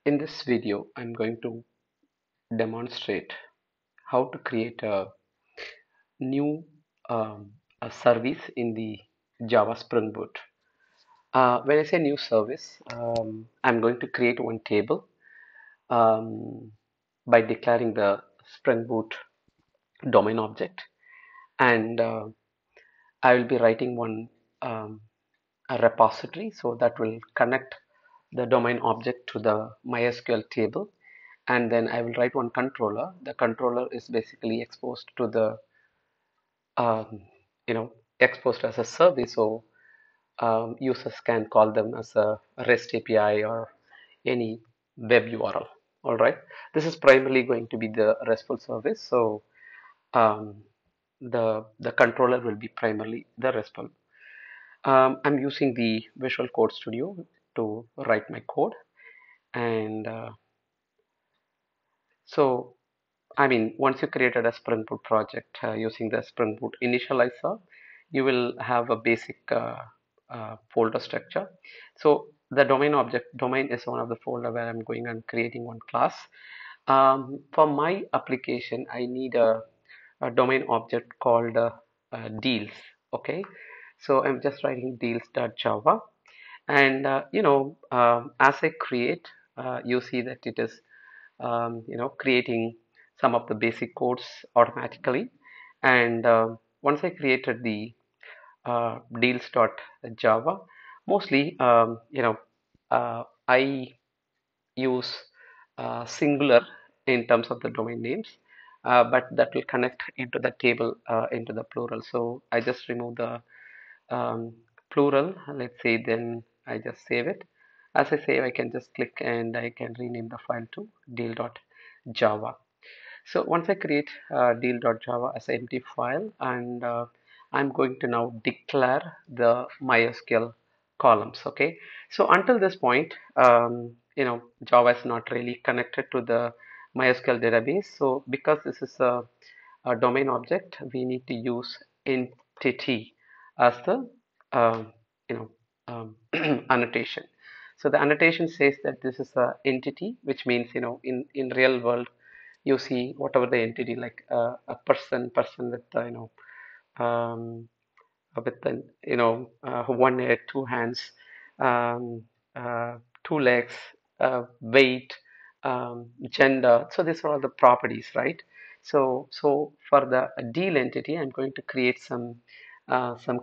In this video, I'm going to demonstrate how to create a new a service in the Java Spring Boot. When I say new service, I'm going to create one table um, by declaring the Spring Boot domain object, and I will be writing one um, a repository so that will connect the domain object to the MySQL table, and then I will write one controller. The controller is basically exposed to the um, you know exposed as a service, so users can call them as a REST API or any web URL. All right, this is primarily going to be the RESTful service, so um, the controller will be primarily the RESTful. I'm using the Visual Code Studio to write my code, and so I mean, once you created a Spring Boot project using the Spring Boot initializer, you will have a basic folder structure. So the domain is one of the folder where I'm going and creating one class. For my application, I need a domain object called deals. Okay, so I'm just writing deals.java, and as I create, you see that it is creating some of the basic codes automatically. And once I created the deals.java, mostly I use singular in terms of the domain names, but that will connect into the table into the plural. So I just remove the um, plural, let's say, then I just save it. As I save, I can just click and I can rename the file to deal.java. So once I create deal.java as an empty file, and I'm going to now declare the MySQL columns. Okay, so until this point, Java is not really connected to the MySQL database. So because this is a domain object, we need to use entity as the um, you know annotation. So the annotation says that this is a entity, which means in real world you see whatever the entity, like a person with um, with the one head, two hands, um, uh, two legs, weight, gender. So these are all the properties, right? So for the deal entity, I'm going to create some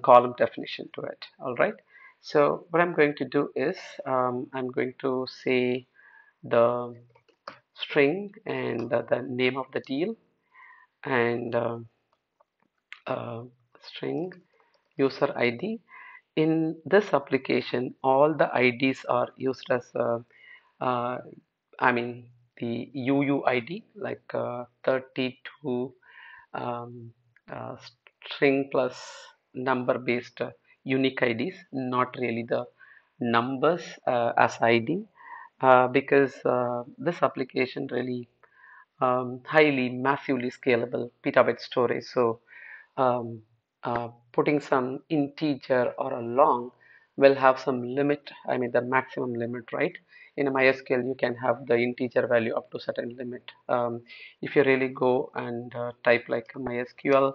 column definition to it. All right. So what I'm going to do is I'm going to say the string and the name of the deal, and uh, string user ID. In this application, all the IDs are used as uh, I mean the UUID, like 32 um, uh, string plus number based unique IDs, not really the numbers as ID, because this application really highly massively scalable petabyte storage. So putting some integer or a long will have some limit. I mean the maximum limit, right? In a MySQL, you can have the integer value up to certain limit. If you really go and type like MySQL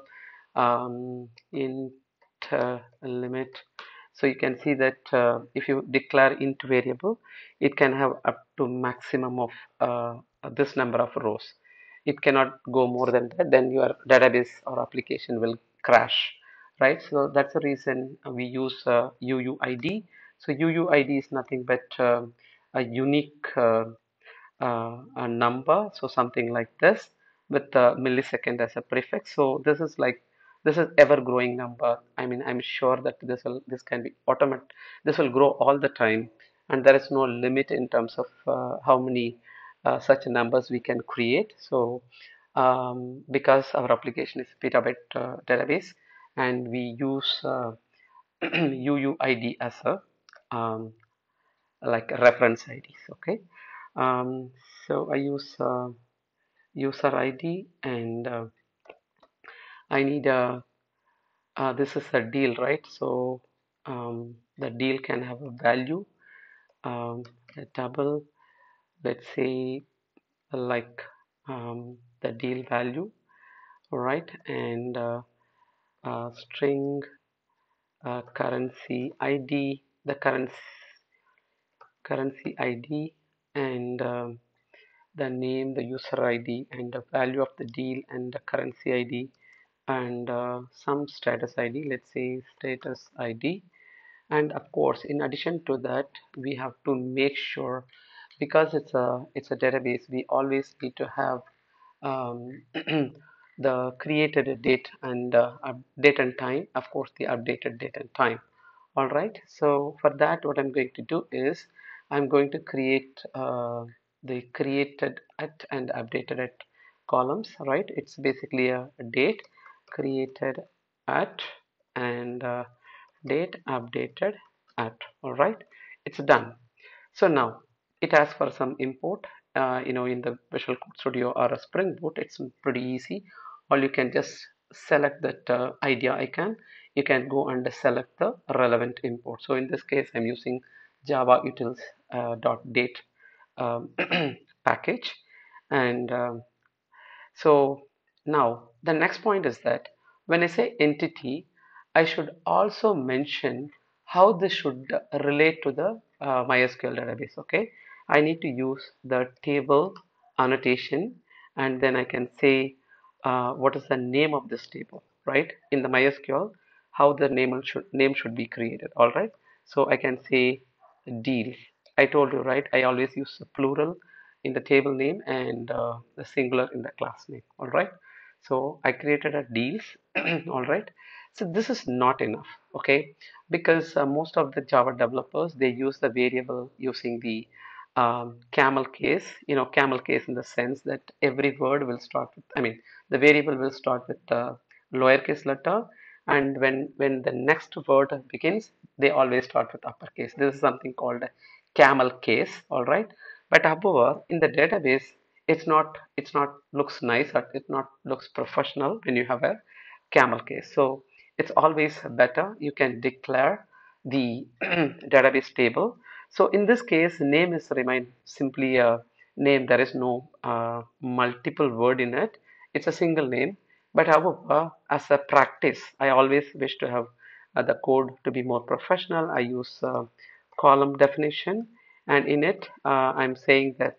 int limit, so you can see that if you declare int variable, it can have up to maximum of this number of rows. It cannot go more than that, then your database or application will crash, right? So that's the reason we use UUID. So UUID is nothing but a unique a number, so something like this with the millisecond as a prefix. So this is ever growing number. I mean, I'm sure that this can be automatic. This will grow all the time, and there is no limit in terms of how many such numbers we can create. So because our application is petabyte database, and we use UUID as a um, like reference IDs. Okay, um, so I use user ID, and I need a this is a deal, right? So the deal can have a value, a double. let's say like the deal value, all right, and string currency ID, the currency ID, and the name, the user ID, and the value of the deal, and the currency ID, and some status ID, let's say status ID. And of course, in addition to that, we have to make sure, because it's a database, we always need to have um, the created date and date and time, of course, the updated date and time. All right. So for that, what I'm going to do is I'm going to create the created at and updated at columns. Right. It's basically a date created at and date updated at. All right. It's done. So now it asks for some import. In the Visual Code Studio or a Spring Boot, it's pretty easy. All you can just select that idea icon. You can go and select the relevant import. So in this case, I'm using Java utils dot date um, package, and so now the next point is that when I say entity, I should also mention how this should relate to the MySQL database. Okay, I need to use the table annotation, and then I can say what is the name of this table, right? In the MySQL, how the name should be created. All right, so I can say deals. I told you, right? I always use the plural in the table name and the singular in the class name. All right. So I created a deals. All right. So this is not enough. Okay, because most of the Java developers, they use the variable using the camel case. Camel case in the sense that every word will start with. I mean, the variable will start with the lowercase letter, and when the next word begins, they always start with uppercase. This is something called a camel case. All right. But however, in the database, it's not looks nice, or it not looks professional when you have a camel case. So it's always better you can declare the database table. So in this case, name is remain simply a name. There is no multiple word in it. It's a single name. But however, as a practice, I always wish to have the code to be more professional. I use column definition, and in it I'm saying that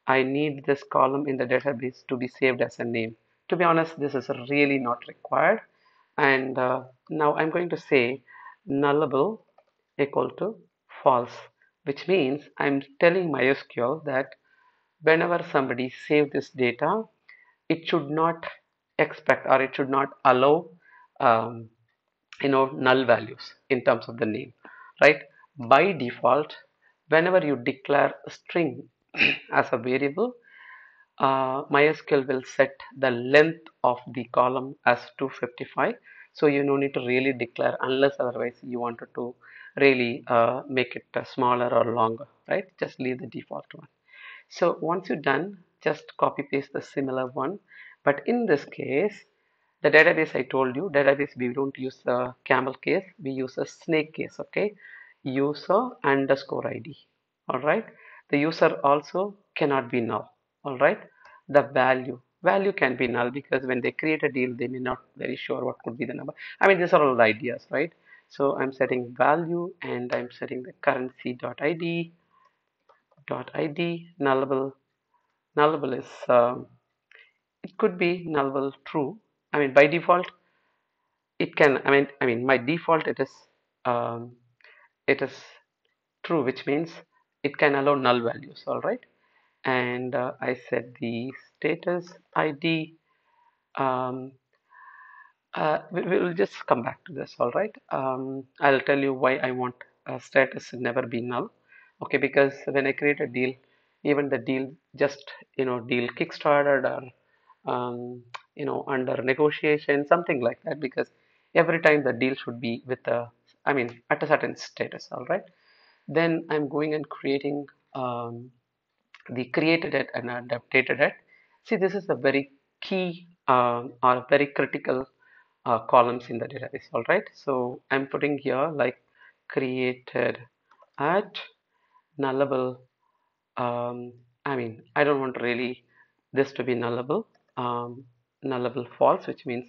I need this column in the database to be saved as a name. To be honest, this is really not required. And now I'm going to say nullable equal to false, which means I'm telling MySQL that whenever somebody save this data, it should not expect, or it should not allow um, null values in terms of the name, right? By default, whenever you declare a string as a variable, MySQL will set the length of the column as 255. So you no need to really declare, unless otherwise you wanted to really make it smaller or longer, right? Just leave the default one. So once you're done, just copy paste the similar one. But in this case, the database, I told you, database, we don't use the camel case, we use a snake case. Okay, user underscore ID. All right, the user also cannot be null. All right, the value can be null, because when they create a deal, they may not very sure what could be the number. I mean, these are all ideas, right? So I'm setting value, and I'm setting the currency dot id nullable. Nullable is it could be nullable true. I mean, by default it can. I mean my default, um, it is true, which means it can allow null values. All right, and I set the status ID. um, we will just come back to this. All right, I'll tell you why I want status to never be null. Okay, because when I create a deal, even the deal just deal kickstarted, or under negotiation, something like that, because every time the deal should be with a, I mean, at a certain status. All right, then I'm going and creating the created it and updated it. See, this is a very key or very critical columns in the database. All right, so I'm putting here like created at nullable um, I mean, I don't want really this to be nullable, um, nullable false, which means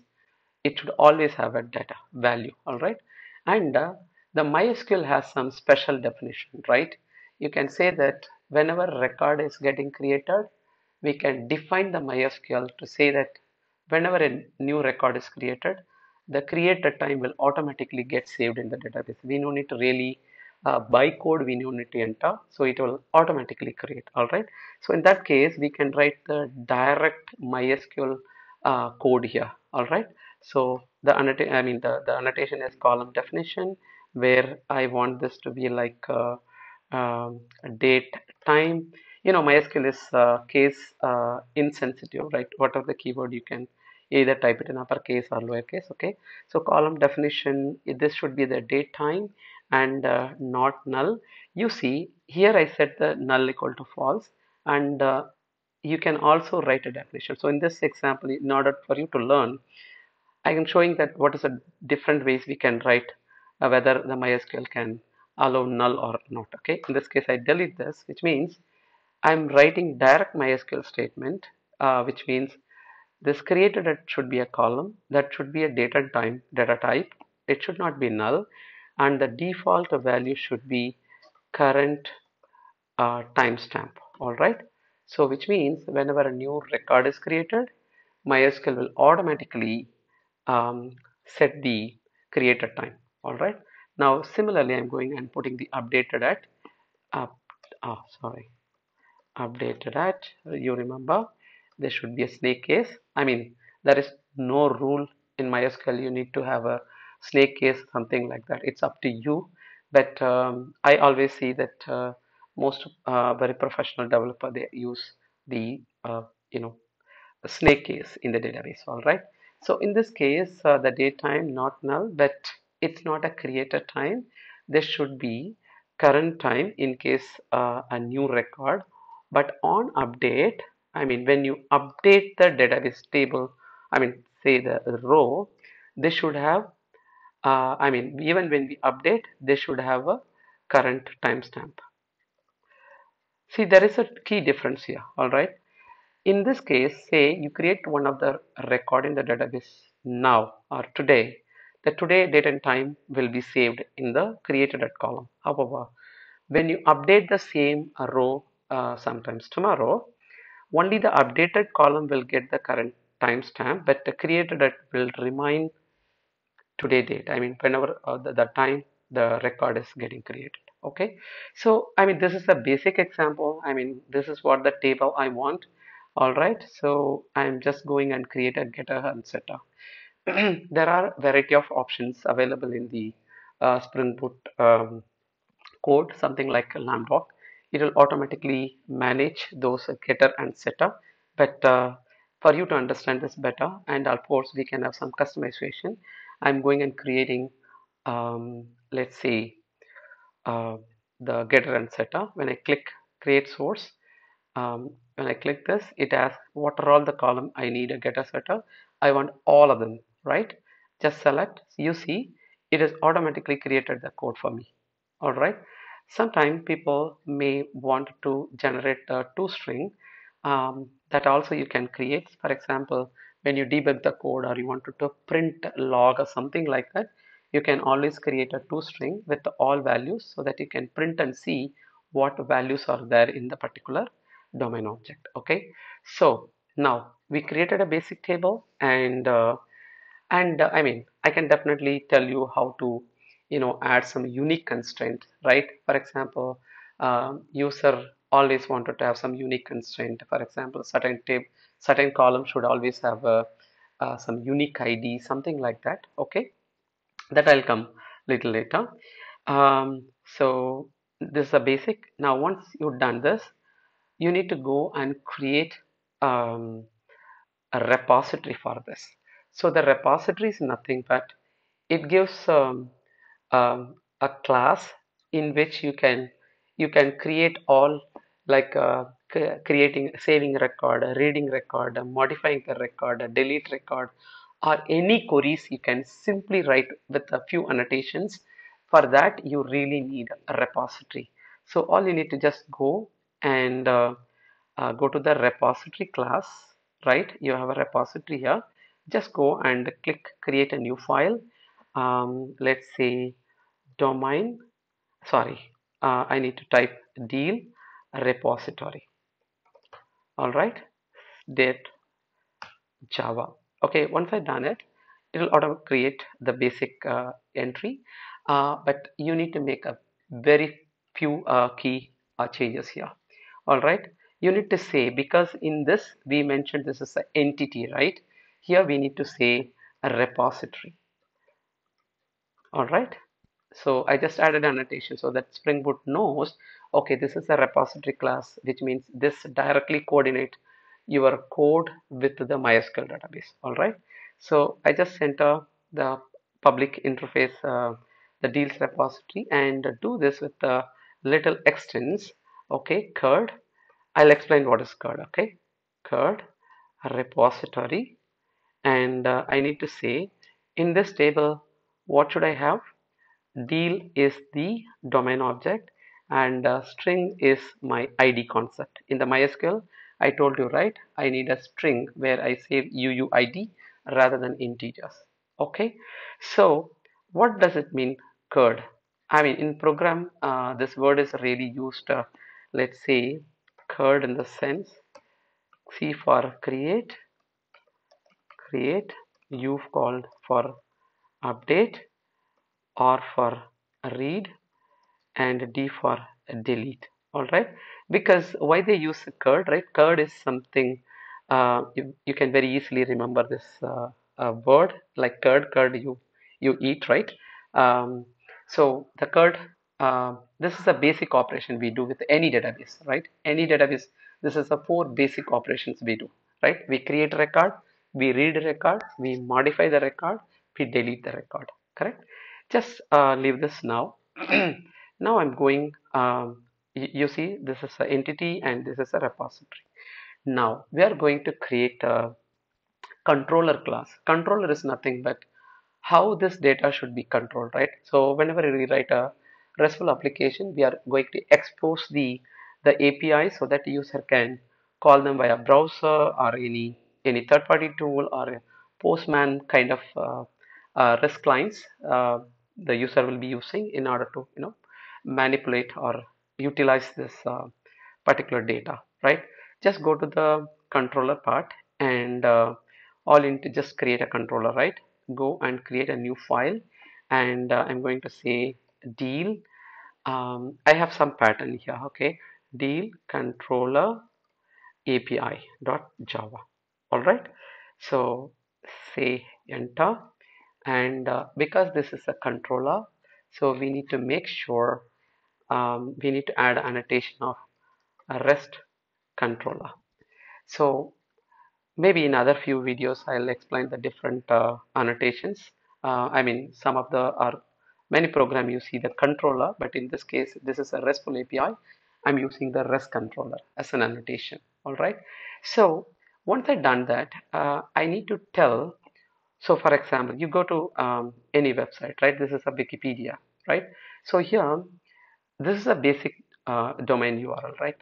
it should always have a data value, all right? And the MySQL has some special definition, right? You can say that whenever a record is getting created, we can define the MySQL to say that whenever a new record is created, the created time will automatically get saved in the database. We don't need to really by code, we don't need to enter, so it will automatically create, all right? So in that case, we can write the direct MySQL code here, all right? So the annotation is column definition, where I want this to be like date, time. MySQL is case insensitive, right? Whatever the keyword, you can either type it in uppercase or lowercase. Okay. So column definition, this should be the date, time, and not null. You see here I set the null equal to false, and you can also write a definition. So in this example, in order for you to learn, I am showing that what is the different ways we can write whether the MySQL can allow null or not. Okay, in this case I delete this, which means I'm writing direct MySQL statement, which means this created it should be a column, that should be a date and time data type. It should not be null, and the default value should be current timestamp. All right. So which means whenever a new record is created, MySQL will automatically set the created time. All right. Now similarly, I'm going and putting the updated at up. Sorry, updated at. You remember there should be a snake case. I mean, there is no rule in MySQL. You need to have a snake case, something like that. It's up to you. But I always see that most very professional developer, they use the you know a snake case in the database. All right. So in this case, the date time not null, but it's not a created time. There should be current time in case a new record. But on update, I mean, when you update the database table, I mean, say the row, they should have, I mean, even when we update, they should have a current timestamp. See, there is a key difference here. All right. In this case, say you create one of the record in the database now or today. The today date and time will be saved in the created at column. However, when you update the same row sometimes tomorrow, only the updated column will get the current timestamp, but the created at will remain today date. I mean, whenever the time the record is getting created. Okay. So, I mean, this is a basic example. I mean, this is what the table I want. All right. So I'm just going and create a getter and setter. There are variety of options available in the Spring Boot code, something like Lambda. It will automatically manage those getter and setter. But for you to understand this better, and of course we can have some customization. I'm going and creating, let's say, uh, the getter and setter. When I click create source, when I click this, it asks what are all the column I need a getter setter. I want all of them, right? Just select. You see, it has automatically created the code for me. All right. Sometimes people may want to generate a toString that also you can create. For example, when you debug the code or you want to print log or something like that, you can always create a toString with all values so that you can print and see what values are there in the particular domain object. Okay. So now we created a basic table, and I mean, I can definitely tell you how to, add some unique constraint, right? For example, user always wanted to have some unique constraint. For example, certain column should always have some unique ID, something like that. Okay, that I'll come little later. So this is a basic. Now, once you've done this, you need to go and create um, a repository for this. So the repository is nothing but it gives a class in which you can create all like creating saving record, reading record, modifying the record, delete record, or any queries you can simply write with a few annotations. For that you really need a repository. So all you need to just go and go to the repository class, right? You have a repository here. Just go and click create a new file. Let's say domain, sorry, I need to type deal repository. All right, date Java. Okay, once I've done it, it'll auto create the basic entry, but you need to make a very few key changes here. All right, you need to say, because in this we mentioned this is an entity, right? Here we need to say a repository. All right. So I just added annotation so that Spring Boot knows, okay, this is a repository class, which means this directly coordinate your code with the MySQL database. All right. So I just enter the public interface, the deals repository, and do this with the little extents. Okay, CURD. I'll explain what is CURD. Okay, CURD repository, and I need to say in this table, what should I have? Deal is the domain object, and string is my ID concept. In the MySQL, I told you, right? I need a string where I save UUID rather than integers. Okay, so what does it mean, CURD? I mean, in program, this word is really used. Let's say CURD in the sense C for create, U called for update, R for read, and D for delete. All right, because why they use curd, right? Curd is something you can very easily remember this word like curd you eat, right? So the curd, this is a basic operation we do with any database, right? Any database, this is the four basic operations we do, right? We create a record, we read a record, we modify the record, we delete the record, correct? Just leave this now. Now I'm going, you see, this is an entity and this is a repository. Now we are going to create a controller class. Controller is nothing but how this data should be controlled, right? So whenever we write a RESTful application, we are going to expose the API so that the user can call them via browser or any third-party tool or a Postman kind of REST clients the user will be using in order to manipulate or utilize this particular data, right? Just go to the controller part and all into just create a controller, right? Go and create a new file, and I'm going to say deal. I have some pattern here, okay? Deal controller API dot Java. All right. So say enter, and because this is a controller, so we need to make sure we need to add annotation of a REST controller. So maybe in other few videos I'll explain the different annotations. I mean, some of the are many program you see the controller, but in this case this is a RESTful API. I'm using the REST controller as an annotation. All right. So once I've done that, I need to tell. So for example, you go to any website, right? This is a Wikipedia, right? So here, this is a basic domain URL, right?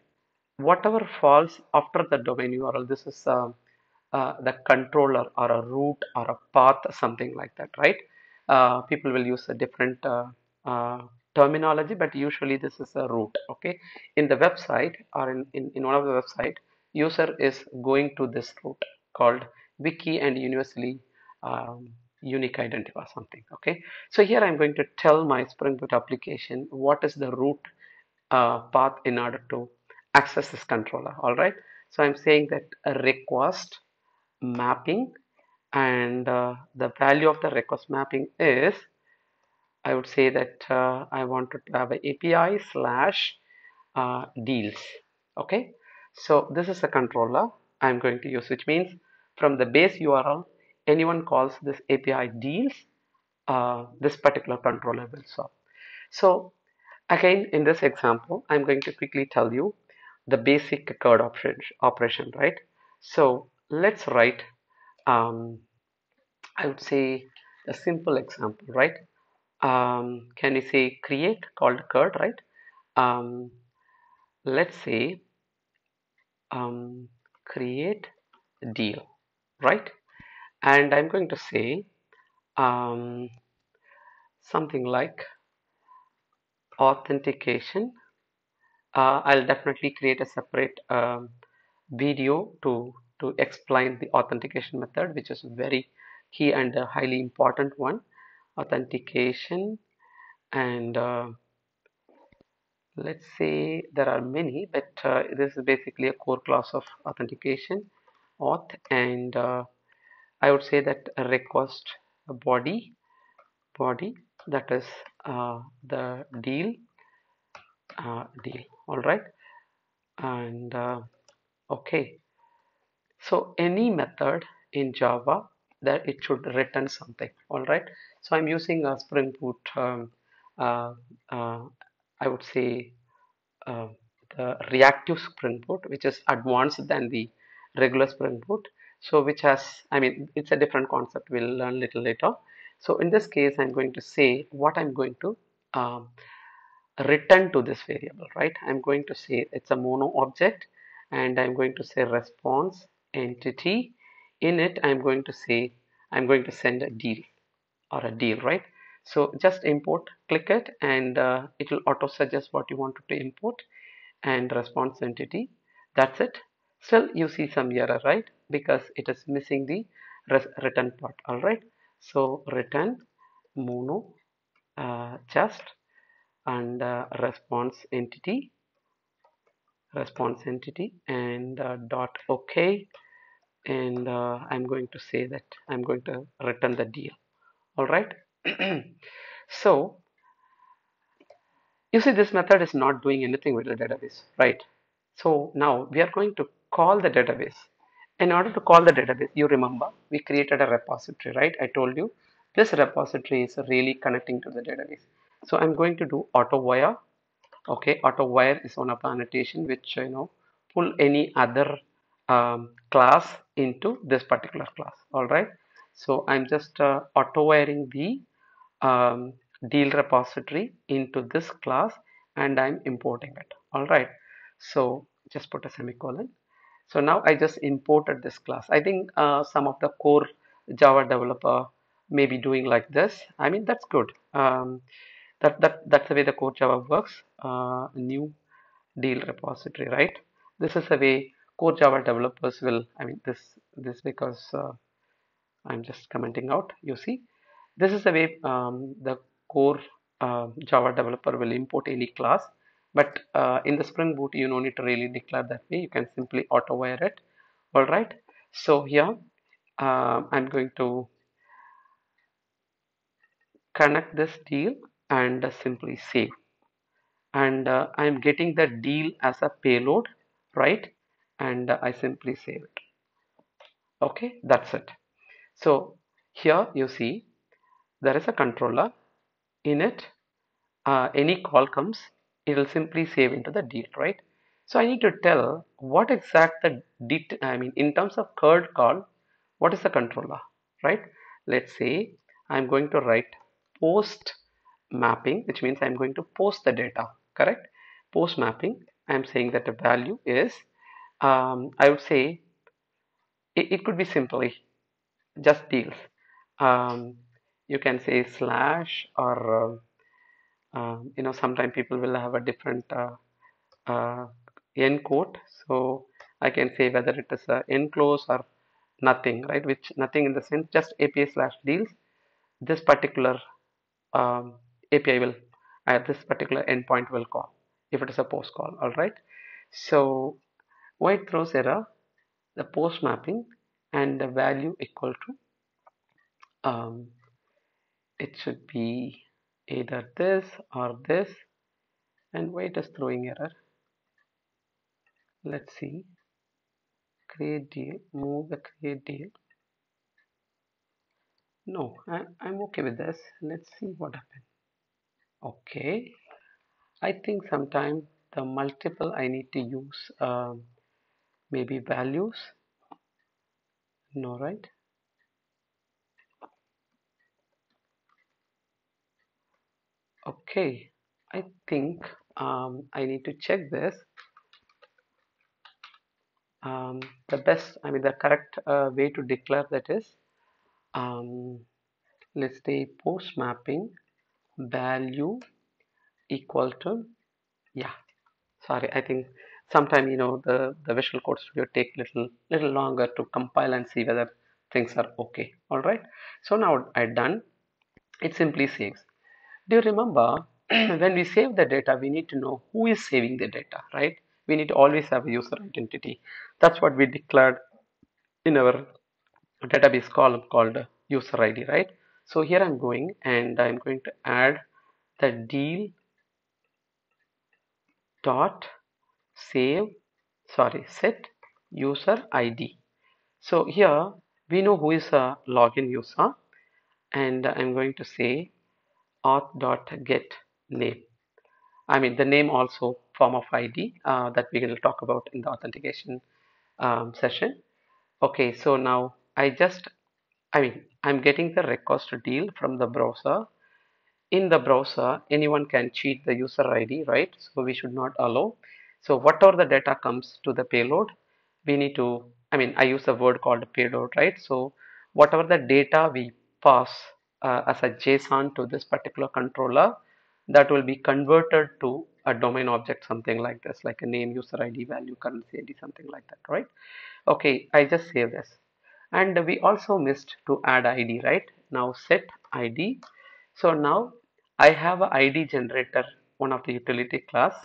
Whatever falls after the domain URL, this is the controller or a root or a path, something like that, right? People will use a different terminology, but usually this is a root, okay? In the website or in one of the website, user is going to this root called wiki and universally unique identity or something, okay? So here I'm going to tell my Spring Boot application what is the root path in order to access this controller. All right, so I'm saying that a request mapping, and the value of the request mapping is, I would say that I wanted to have an API slash deals. Okay, so this is a controller I'm going to use, which means from the base URL, anyone calls this API deals, this particular controller will solve. So again, in this example, I'm going to quickly tell you the basic code operation, right? So let's write, I would say, a simple example, right? Can you say create called code, right? Um, let's say um, create deal, right? And I'm going to say um, something like authentication. I'll definitely create a separate video to explain the authentication method, which is very key and a highly important one. Authentication, and let's say there are many, but this is basically a core class of authentication, auth, and I would say that a request body that is the deal. All right, and okay. So any method in Java that it should return something. All right. So I'm using a Spring Boot. Uh, uh, I would say uh, the reactive Spring Boot, which is advanced than the regular Spring Boot. So which has, I mean, it's a different concept. We'll learn little later. So in this case, I'm going to say what I'm going to um, return to this variable, right? I'm going to say it's a mono object, and I'm going to say response entity. In it, I'm going to send a deal or a deal, right? So just import, click it, and it will auto suggest what you wanted to import and response entity. That's it. Still, you see some error, right? Because it is missing the return part. All right. So return mono just and response entity and dot okay, and I'm going to say that I'm going to return the deal. All right. So you see this method is not doing anything with the database, right? So now we are going to call the database. In order to call the database, you remember we created a repository, right? I told you this repository is really connecting to the database. So I'm going to do auto wire. Okay, auto wire is one of the annotation which pull any other class into this particular class. All right. So I'm just auto wiring the um, deal repository into this class, and I'm importing it. All right. So just put a semicolon. So now I just imported this class. I think some of the core Java developer may be doing like this. I mean, that's good. That's the way the core Java works. New deal repository, right? This is the way core Java developers will. I mean, this because I'm just commenting out. You see, this is the way the core Java developer will import any class. But in the Spring Boot, you don't need to really declare that way. You can simply auto wire it. All right. So here I'm going to connect this deal and simply save. And I'm getting the deal as a payload, right? And I simply save it. Okay, that's it. So here you see there is a controller. In it, any call comes, it will simply save into the deal, right? So I need to tell what exact the I mean, in terms of curd call, what is the controller, right? Let's say I'm going to write post mapping, which means I'm going to post the data, correct? Post mapping, I'm saying that the value is, I would say it could be simply just deals. Um, you can say slash or sometimes people will have a different uh, end quote. So I can say whether it is a end close or nothing, right? Which nothing in the sense just API slash deals. This particular API will, this particular endpoint will call if it is a post call. All right. So white throws error, the post mapping, and the value equal to it should be either this or this, and why it is throwing error. Let's see. Create deal, move the create deal. No, I'm okay with this. Let's see what happens. Okay, I think sometime the multiple I need to use maybe values. No, right? Okay, I think I need to check this. um, the best, I mean, the correct way to declare that is, um, let's say post mapping value equal to, yeah, sorry, I think sometime, the Visual Code Studio take little longer to compile and see whether things are okay. All right. So now I done. It simply saves. Do you remember when we save the data, we need to know who is saving the data, right? We need to always have a user identity. That's what we declared in our database column called user ID, right? So here I'm going and I'm going to add the deal dot save, sorry, set user ID. So here we know who is a login user, and I'm going to say auth.get name. I mean the name also form of ID that we will talk about in the authentication session. Okay, so now I'm getting the request deal from the browser. In the browser, anyone can cheat the user ID, right? So we should not allow. So whatever the data comes to the payload, we need to, I use a word called payload, right? So whatever the data we pass as a JSON to this particular controller, that will be converted to a domain object, something like this, like a name, user ID, value, currency ID, something like that, right? Okay, I just save this. And we also missed to add ID, right? Now set ID. So now I have a ID generator, one of the utility class.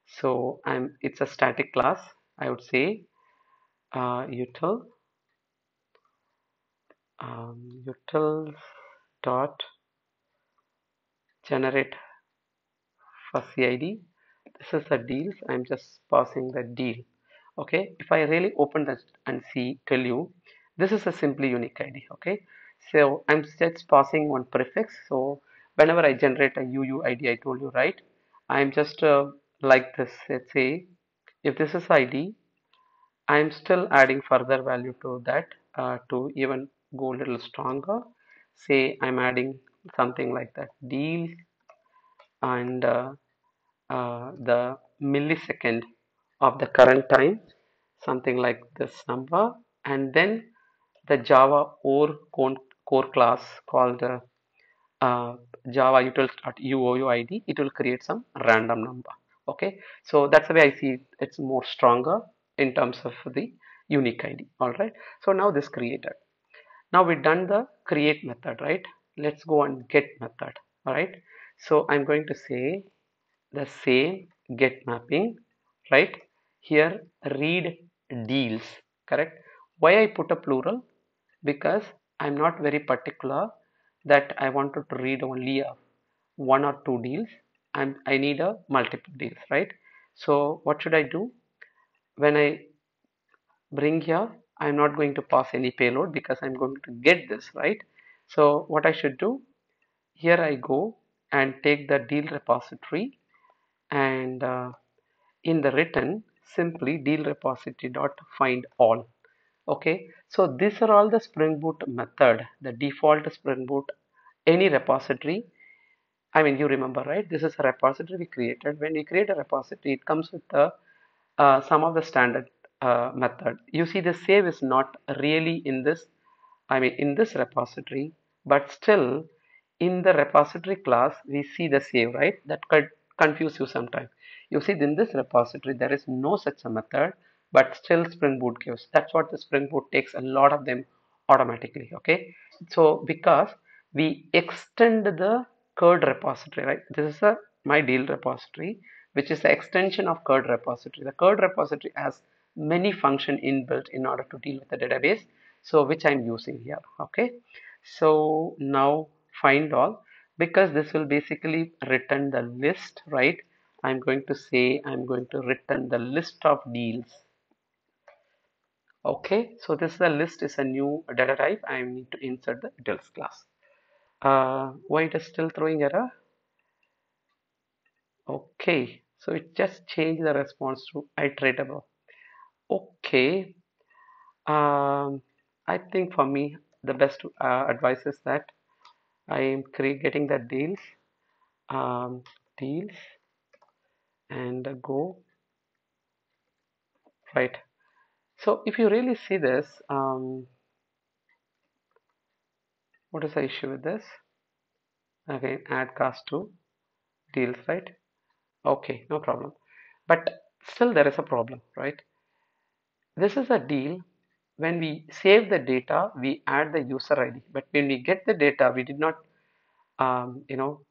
So it's a static class. I would say util util dot generate fuzzy ID. This is the deals. I'm just passing the deal. Okay, if I really open that and tell you, this is a simply unique ID. Okay, so I'm just passing one prefix. So whenever I generate a UUID, I told you, right, I'm just like this. Let's say if this is ID, I'm still adding further value to that to even go a little stronger. Say I'm adding something like that deal and the millisecond of the current time, something like this number, and then the Java core class called Java utils.uuid, it will create some random number. Okay, so that's the way I see it. It's more stronger in terms of the unique ID. All right, so now this created. Now we done the create method, right? Let's go on get method. All right, so I'm going to say the same get mapping, right? Here read deals, correct? Why I put a plural? Because I'm not very particular that I wanted to read only one or two deals. I need a multiple deals, right? So what should I do? When I bring here, I'm not going to pass any payload because I'm going to get this, right? So what I should do, here I go and take the deal repository, and in the return simply deal repository dot find all. Okay, so these are all the Spring Boot method, the default Spring Boot, any repository. I mean, you remember, right? This is a repository we created. When we create a repository, it comes with the some of the standard method. You see, the save is not really in this, in this repository, but still in the repository class, we see the save, right? That could confuse you sometimes. You see, in this repository, there is no such a method, but still Spring Boot gives. That's what the Spring Boot takes a lot of them automatically, okay? So because we extend the CURD repository, right? This is a my deal repository, which is the extension of CURD repository. The CURD repository has many function inbuilt in order to deal with the database, so which I'm using here. Okay, so now find all, because this will basically return the list, right? I'm going to say I'm going to return the list of deals. Okay, so this is a list, is a new data type. I need to insert the details class. Why it is still throwing error? Okay, so it just changed the response to iteratable. Okay, I think for me the best advice is that I am getting the deals, um, deals, and go right? So if you really see this, what is the issue with this? Again, add cast to deals, right? Okay, no problem. But still there is a problem, right? This is a deal. When we save the data, we add the user ID. But when we get the data, we did not,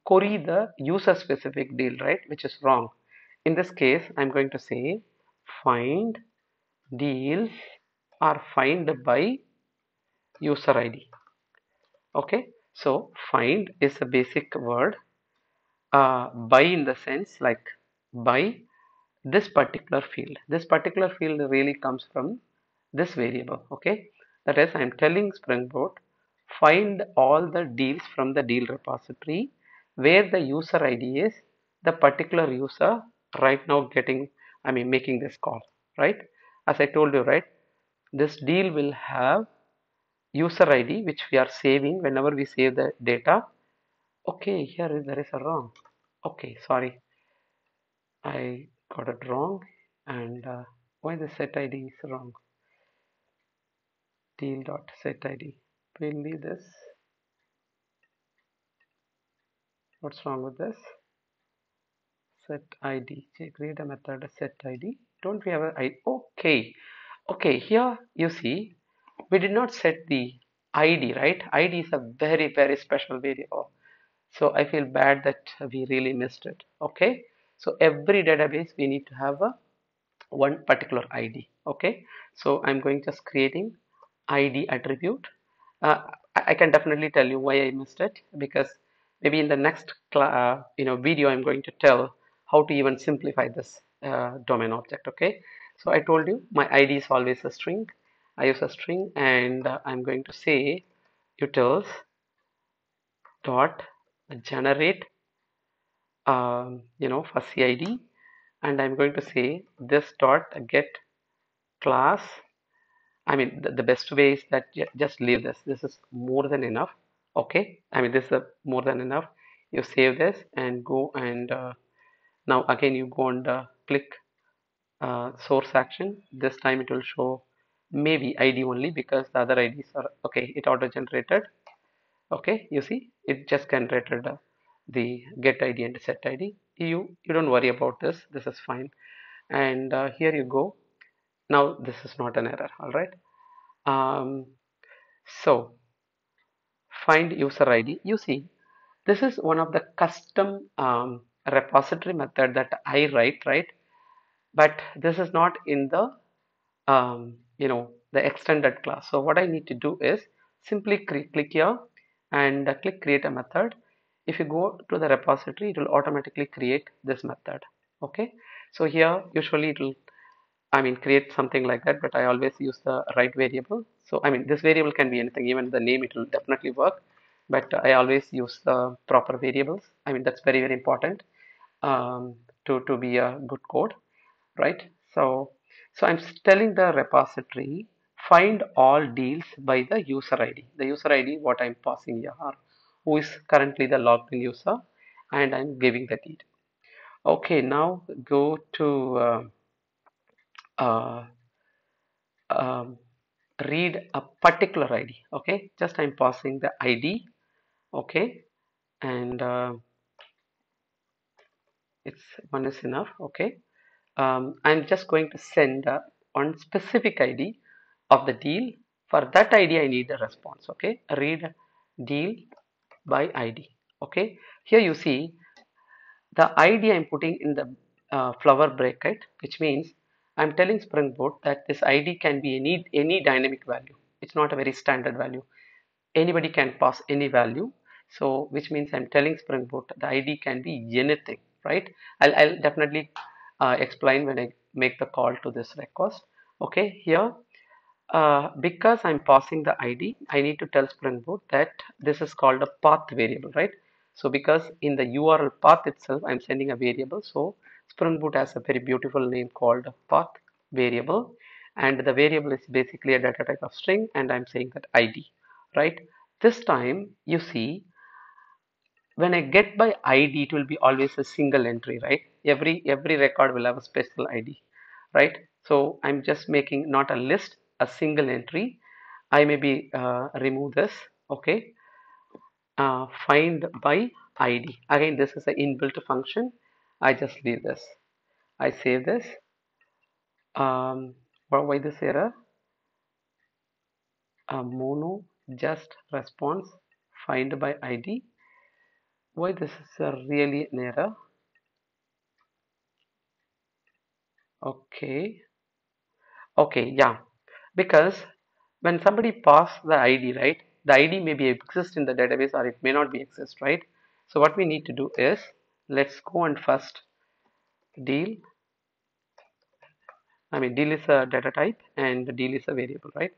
query the user specific deal, right? Which is wrong. In this case, I'm going to say find deals are find by user ID. Okay, so find is a basic word. By in the sense like by this particular field. This particular field really comes from this variable. Okay, that is, I'm telling Spring Boot find all the deals from the deal repository where the user ID is the particular user right now getting, I mean making this call, right? As I told you, right, this deal will have user ID which we are saving whenever we save the data. Okay, here there is a wrong. Okay, sorry, I got it wrong. And why the set ID is wrong? Deal dot set ID. We'll leave this. What's wrong with this? Set ID. Create a method set ID. Don't we have a I? Okay, okay. Here you see, we did not set the ID, right? ID is a very special variable. So I feel bad that we really missed it. Okay. So every database we need to have a one particular ID. Okay, so I'm going just creating ID attribute. I can definitely tell you why I missed it, because maybe in the next video I'm going to tell how to even simplify this domain object. Okay, so I told you my ID is always a string. I use a string, and I'm going to say utils dot generate for CID, and I'm going to say this dot get class. I mean, the best way is that just leave this. This is more than enough. Okay. I mean, this is more than enough. You save this and go, and now again you go and click source action. This time it will show maybe ID only, because the other IDs are okay. It auto generated. Okay. You see, it just generated the get ID and set ID. You don't worry about this. This is fine. And here you go. Now this is not an error. All right. Um, so find user ID. You see, this is one of the custom repository method that I write, right? But this is not in the the extended class. So what I need to do is simply click here and click create a method. If you go to the repository, it will automatically create this method. Okay. So here usually it will, I mean, create something like that, but I always use the right variable. So, I mean, this variable can be anything, even the name, it will definitely work, but I always use the proper variables. I mean, that's very important to be a good code, right? So I'm telling the repository, find all deals by the user ID. The user ID, what I'm passing here, or who is currently the logged in user, and I'm giving the deed. Okay, now go to uh, um, read a particular ID. Okay, just I'm passing the ID. Okay, and it's one is enough. Okay, I'm just going to send one specific ID of the deal. For that ID, I need a response. Okay, read deal by ID. Okay, here you see the ID I'm putting in the flower bracket, which means I'm telling Spring Boot that this ID can be any dynamic value. It's not a very standard value. Anybody can pass any value. So which means I'm telling Spring Boot the ID can be anything, right? I'll definitely explain when I make the call to this request. Okay, here because I'm passing the ID, I need to tell Spring Boot that this is called a path variable, right? So because in the URL path itself, I'm sending a variable. So Spring Boot has a very beautiful name called path variable. And the variable is basically a data type of string, and I'm saying that ID, right? This time you see, when I get by ID, it will be always a single entry, right? Every record will have a special ID, right? So I'm just making not a list, a single entry. I maybe remove this. Okay, find by ID. Again, this is an inbuilt function. I just leave this. I save this. Why this error? Mono just response find by ID. Why this is really an error? Okay, okay, yeah, because when somebody pass the ID, right, the ID may be exist in the database or it may not be exist, right? So what we need to do is let's go and first deal. I mean, deal is a data type and the deal is a variable, right?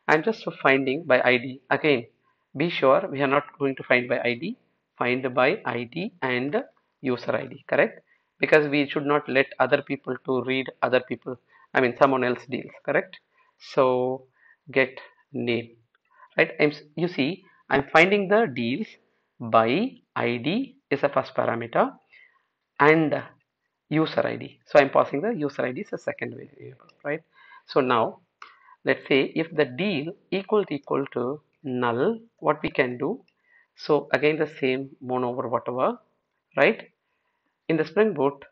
I'm just finding by ID. Again, be sure we are not going to find by ID. Find by ID and user ID, correct? Because we should not let other people to read other people, I mean, someone else deals, correct? So get name, right? You see, I'm finding the deals by ID is the first parameter and user ID. So I'm passing the user ID as a second variable, right? So now let's say if the deal equal to null, what we can do? So again the same mono over whatever, right? In the Spring Boot,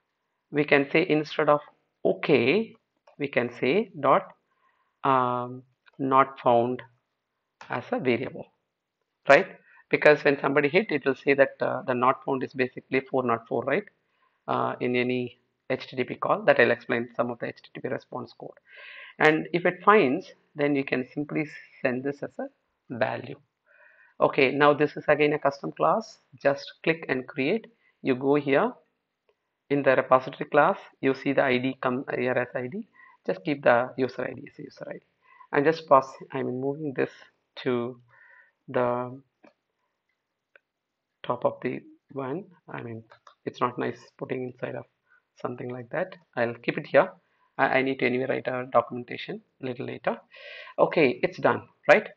we can say instead of okay, we can say dot um, not found as a variable, right? Because when somebody hit, it will say that the not found is basically 404, right? In any HTTP call that I'll explain some of the HTTP response code. And if it finds, then you can simply send this as a value. Okay, now this is again a custom class. Just click and create. You go here in the repository class, you see the ID come here as ID. Just keep the user ID as a user ID. And just pass, I'm moving this to the top of the one. I mean, it's not nice putting inside of something like that. I'll keep it here. I need to anyway write a documentation a little later. Okay, it's done, right?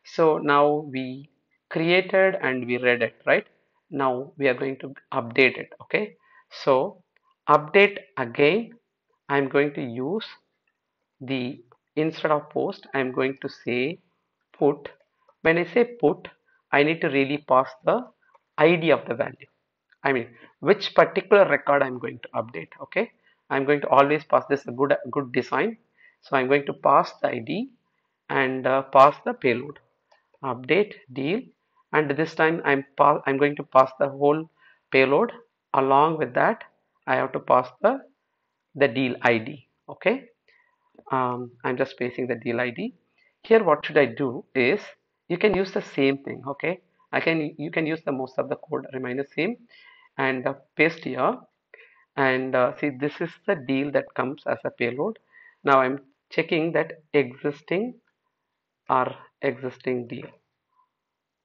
So now we created and we read it, right? Now we are going to update it, okay? So update again, I'm going to use the instead of post, I'm going to say put. When I say put, I need to really pass the ID of the value. I mean, which particular record I'm going to update. Okay, I'm going to always pass this a good design. So I'm going to pass the ID and pass the payload. Update deal, and this time I'm going to pass the whole payload. Along with that, I have to pass the deal ID. Okay, I'm just pasting the deal ID. Here, what should I do is you can use the same thing. Okay, you can use the most of the code remain the same and paste here and see this is the deal that comes as a payload. Now I'm checking that existing or existing deal,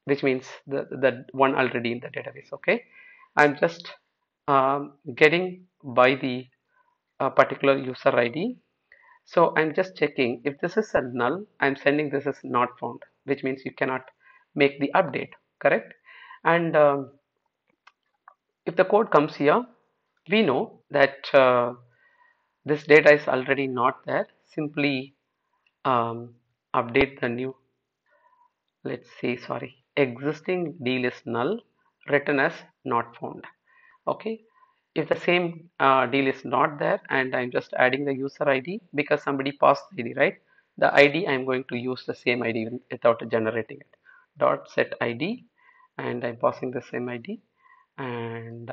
which means the one already in the database. Okay, I'm just getting by the particular user ID. So I'm just checking if this is a null, I'm sending this as not found, which means you cannot make the update, correct? And if the code comes here, we know that this data is already not there. Simply update the new, let's say, sorry, existing deal is null, written as not found. Okay, if the same deal is not there and I'm just adding the user ID because somebody passed the ID, right? The ID I'm going to use the same ID without generating it. Dot set ID and I'm passing the same ID and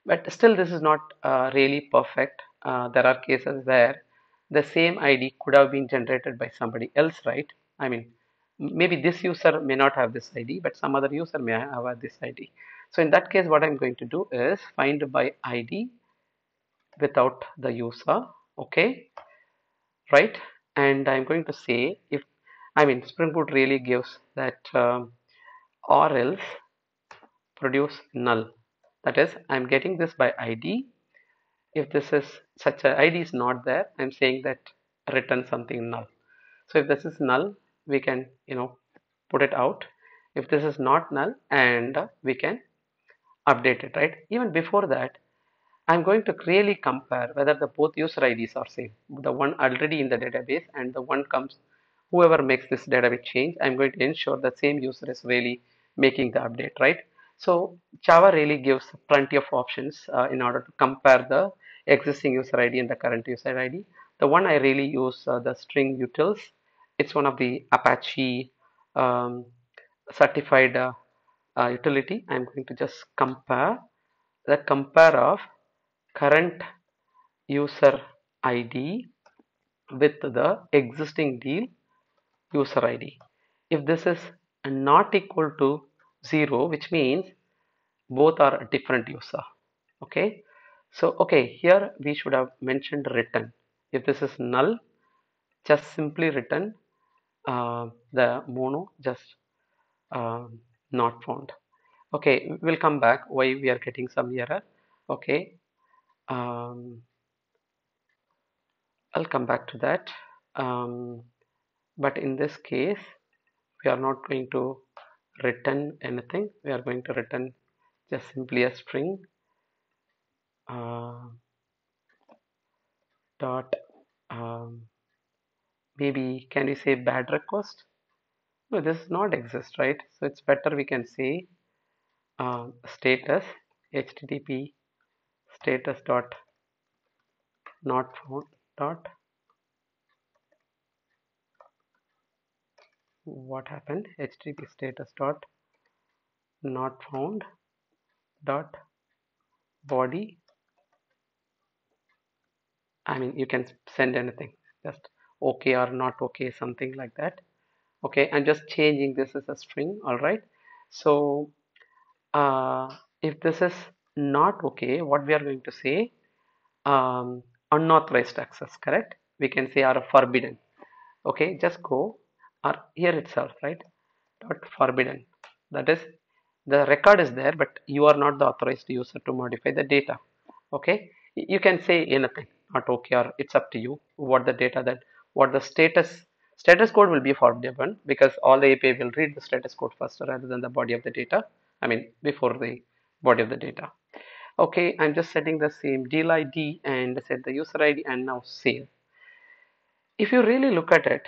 but still this is not really perfect. There are cases where the same ID could have been generated by somebody else, right? I mean, maybe this user may not have this ID, but some other user may have this ID. So in that case, what I'm going to do is find by ID without the user, okay, right? And I'm going to say if, I mean, Spring Boot really gives that or else produce null. That is, I'm getting this by ID. If this is such a ID is not there, I'm saying that return something null. So if this is null, we can put it out. If this is not null, and we can update it, right? Even before that, I'm going to really compare whether the both user IDs are same, the one already in the database and the one comes, whoever makes this database change, I'm going to ensure the same user is really making the update, right? So Java really gives plenty of options in order to compare the existing user ID and the current user ID. The one I really use the string utils. It's one of the Apache um, certified utility. I'm going to just compare the compare of current user ID with the existing deal user ID. If this is not equal to 0, which means both are a different user. Okay. So, okay, here we should have mentioned return. If this is null, just simply return the mono, just uh, not found. Okay, we'll come back why we are getting some error. Okay, um, I'll come back to that. Um, but in this case, we are not going to return anything. We are going to return just simply a string uh, dot maybe can we say bad request? No, this does not exist, right? So it's better we can say status http status dot not found dot what happened http status dot not found dot body. I mean you can send anything, just okay or not okay, something like that. Okay, I'm just changing this as a string. All right, so if this is not okay, what we are going to say, unauthorized access, correct? We can say or forbidden. Okay, just go or here itself, right? Dot forbidden. That is the record is there, but you are not the authorized user to modify the data. Okay, you can say anything, not okay, or it's up to you what the data that what the status code will be forbidden because all the API will read the status code first rather than the body of the data. I mean before the body of the data. Okay, I'm just setting the same deal ID and set the user ID and now save. If you really look at it,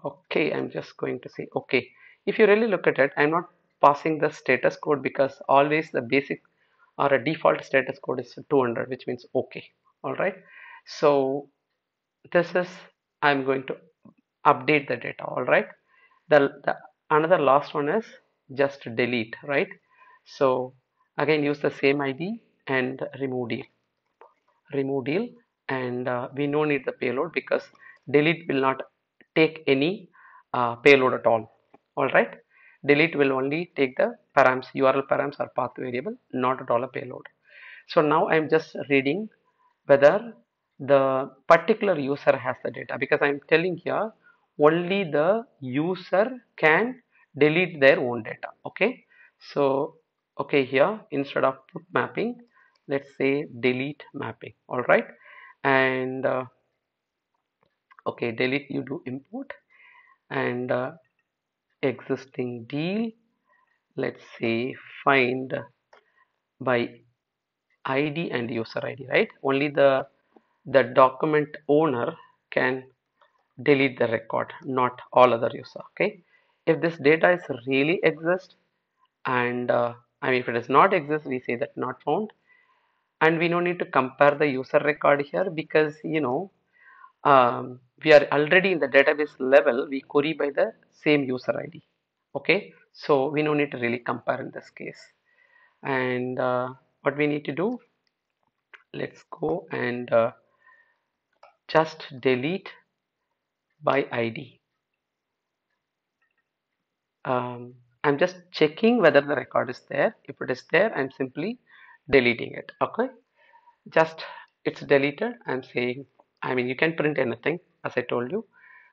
okay, I'm just going to say okay. If you really look at it, I'm not passing the status code because always the basic or a default status code is 200, which means okay. All right. So this is I'm going to update the data. All right. The another last one is just delete, right? So again use the same ID and remove deal and we no need the payload because delete will not take any payload at all right, delete will only take the params url params or path variable, not at all a payload. So now I'm just reading whether the particular user has the data because I'm telling here only the user can delete their own data. Okay, so okay, here instead of put mapping, let's say delete mapping. All right, and okay, delete, you do import and existing deal, let's say find by id and user id, right? Only the document owner can delete the record, not all other user. Okay, if this data is really exist and I mean if it does not exist, we say that not found, and we don't need to compare the user record here because we are already in the database level, we query by the same user id. Okay, so we no need to really compare in this case. And what we need to do, let's go and just delete by id. I'm just checking whether the record is there. If it is there, I'm simply deleting it. Okay, just it's deleted. I'm saying, I mean, you can print anything as I told you.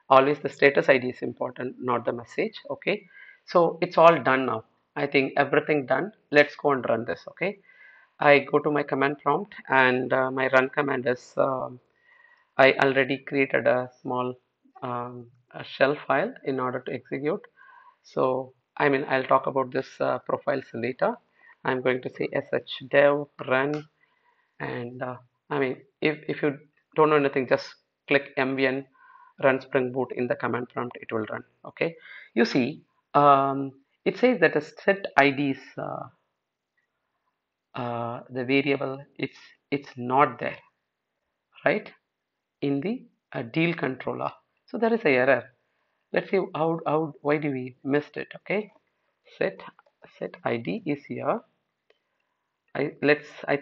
Always the status ID is important, not the message. Okay, so it's all done now. I think everything done. Let's go and run this. Okay, I go to my command prompt and my run command is I already created a small a shell file in order to execute. So, I mean, I'll talk about this profiles later. I'm going to say sh dev run And I mean, if you don't know anything, just click mvn run spring boot in the command prompt, it will run. Okay, you see, it says that the set id is the variable, it's not there, right, in the deal controller. So there is a error. Let's see how why do we missed it. Okay, set set id is here. I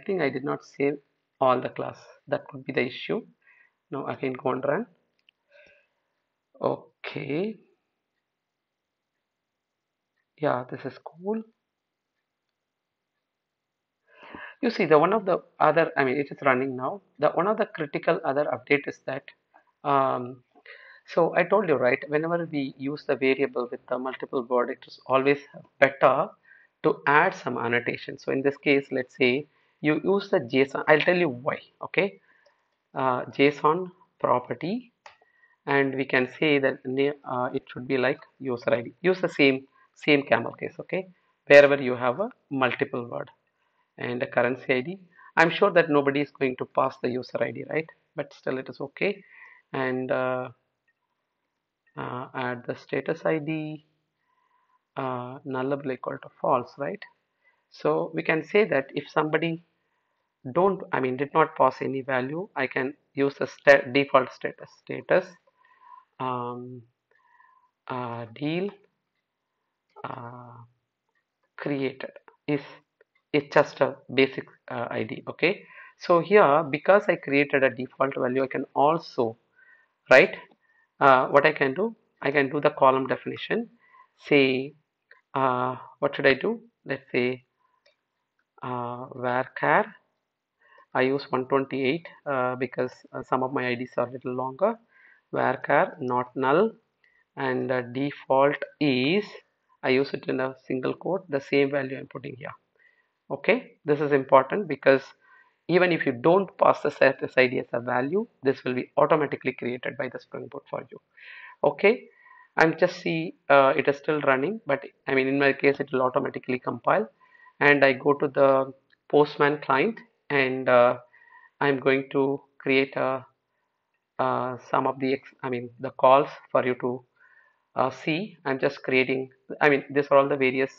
think I did not save all the class. That could be the issue. Now again go and run. Okay, yeah, this is cool. You see, the one of the other, I mean, it is running now. The one of the critical other update is that, um, so I told you, right, whenever we use the variable with the multiple word, it is always better to add some annotation. So in this case, let's say you use the JSON. I'll tell you why. Okay, JSON property, and we can say that it should be like user ID. Use the same camel case. Okay, wherever you have a multiple word and a currency ID. I'm sure that nobody is going to pass the user ID, right? But still, it is okay. And add the status ID, nullable equal to false, right? So we can say that if somebody did not pass any value, I can use the default status um, deal uh, created is it's just a basic ID. Okay, so here because I created a default value, I can also write what I can do. I can do the column definition. Say what should I do? Let's say varchar. I use 128 because some of my IDs are a little longer. Varchar not null, and default is, I use it in a single quote, the same value I'm putting here. Okay, this is important because even if you don't pass the status ID as a value, this will be automatically created by the Spring Boot for you. Okay, I'm just see it is still running, but I mean in my case it will automatically compile, and I go to the Postman client, and I'm going to create some of the the calls for you to see. I'm just creating. I mean these are all the various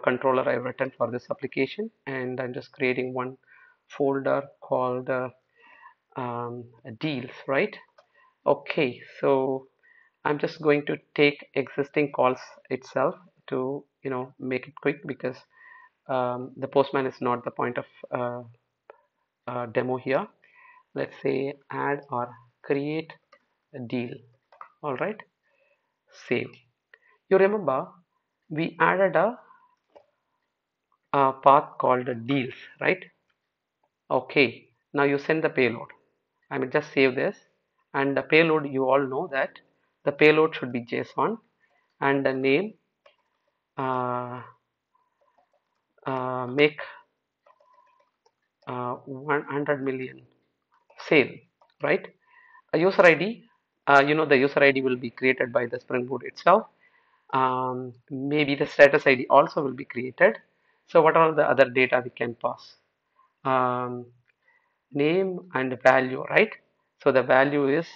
controller I've written for this application, and I'm just creating one folder called deals, right? Okay, so I'm just going to take existing calls itself to make it quick because the postman is not the point of demo here. Let's say add or create a deal. All right, save. You remember we added a path called deals, right? Okay, now you send the payload. I mean, just save this. And the payload, you all know that the payload should be JSON, and the name uh, make 100 million sale, right? A user ID, the user ID will be created by the Spring Boot itself. Maybe the status ID also will be created. So what are the other data we can pass? Um, Name and value, right? So the value is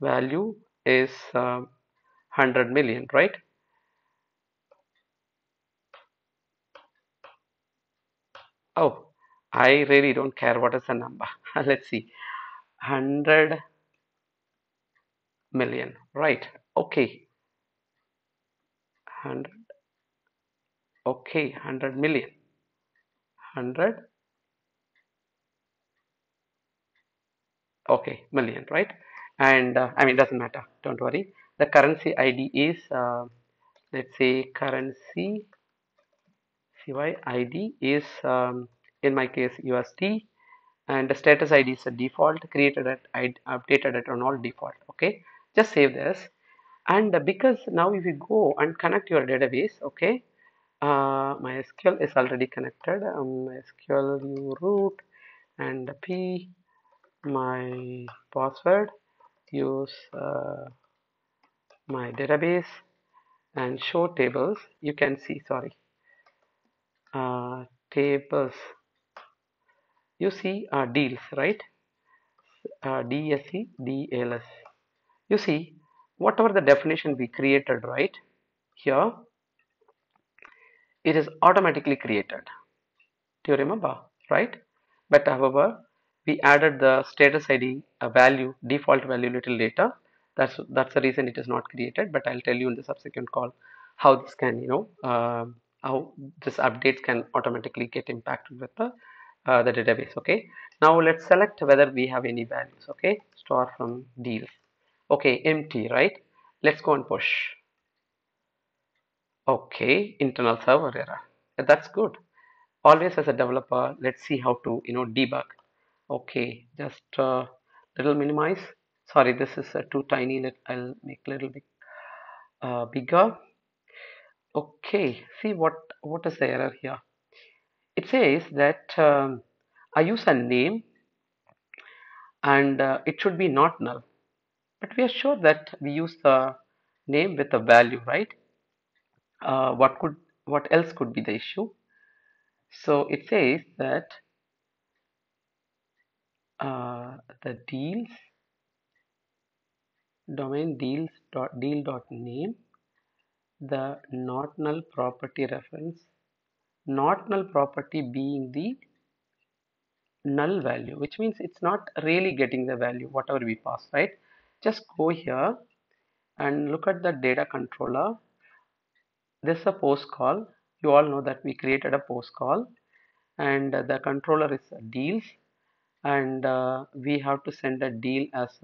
100 million, right? Oh, I really don't care what is the number. Let's see, 100 million, right? Okay, 100, okay, 100 million, 100, okay, million, right? And it doesn't matter, don't worry. The currency ID is, let's say, currency CY ID is, in my case, USD, and the status ID is a default, created at, I updated it on all default. Okay, just save this. And because now if you go and connect your database, okay, MySQL is already connected. MySQL you root and p my password, use my database and show tables. You can see, sorry, tables. You see deals, right? DSE, DLS. You see, whatever the definition we created, right? Here, it is automatically created. Do you remember, right? But however, we added the status ID value, default value little later. That's the reason it is not created. But I'll tell you in the subsequent call how this can, how this updates can automatically get impacted with the database. Okay. Now let's select whether we have any values. Okay. Store from deals. Okay. Empty, right? Let's go and push. Okay. Internal server error. That's good. Always as a developer, let's see how to debug. Okay, just little minimize. Sorry, this is too tiny. I'll make a little bit bigger. Okay, see what is the error here. It says that I use a name and it should be not null, but we are sure that we use the name with a value, right? What else could be the issue? So it says that the deals domain deal dot name, the not null property reference, not null property being the null value, which means it's not really getting the value whatever we pass, right? Just go here and look at the data controller. This is a post call. You all know that we created a post call, and the controller is deals, and we have to send a deal as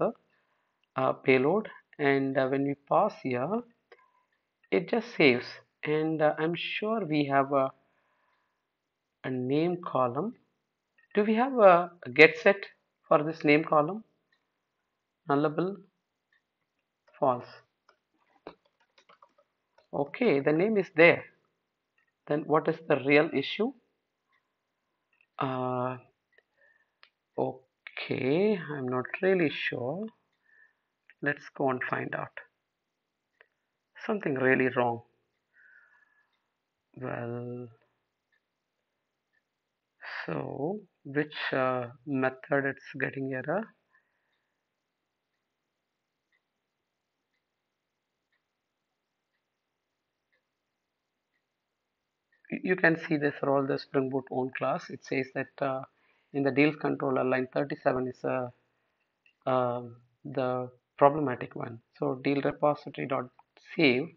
a payload. And when we pass here, it just saves. And I'm sure we have a name column. Do we have a get set for this name column? Nullable, false. Okay, the name is there. Then what is the real issue? Uh, okay, I'm not really sure. Let's go and find out. Something really wrong. Well, so which method it's getting error? You can see this for all the Spring Boot own class. It says that in the deals controller line 37 is the problematic one. So deal repository dot save.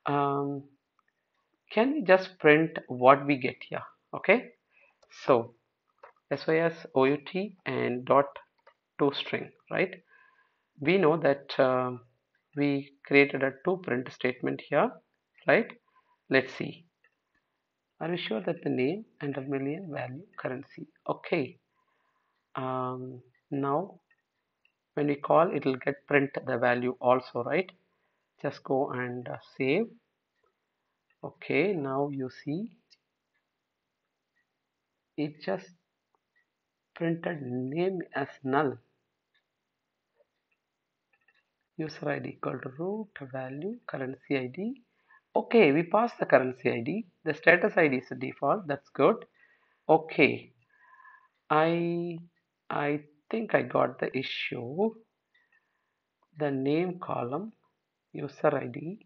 Um, can we just print what we get here? Okay. So sys out and dot toString, right? We know that we created a to print statement here, right? Let's see. Are we sure that the name and a million value currency? Okay. Now when we call, it will get print the value also, right? Just go and save. Okay, now you see it just printed name as null. User ID equal to root value currency ID. Okay, we passed the currency ID. The status ID is the default. That's good. Okay, I I think I got the issue. The name column, user ID,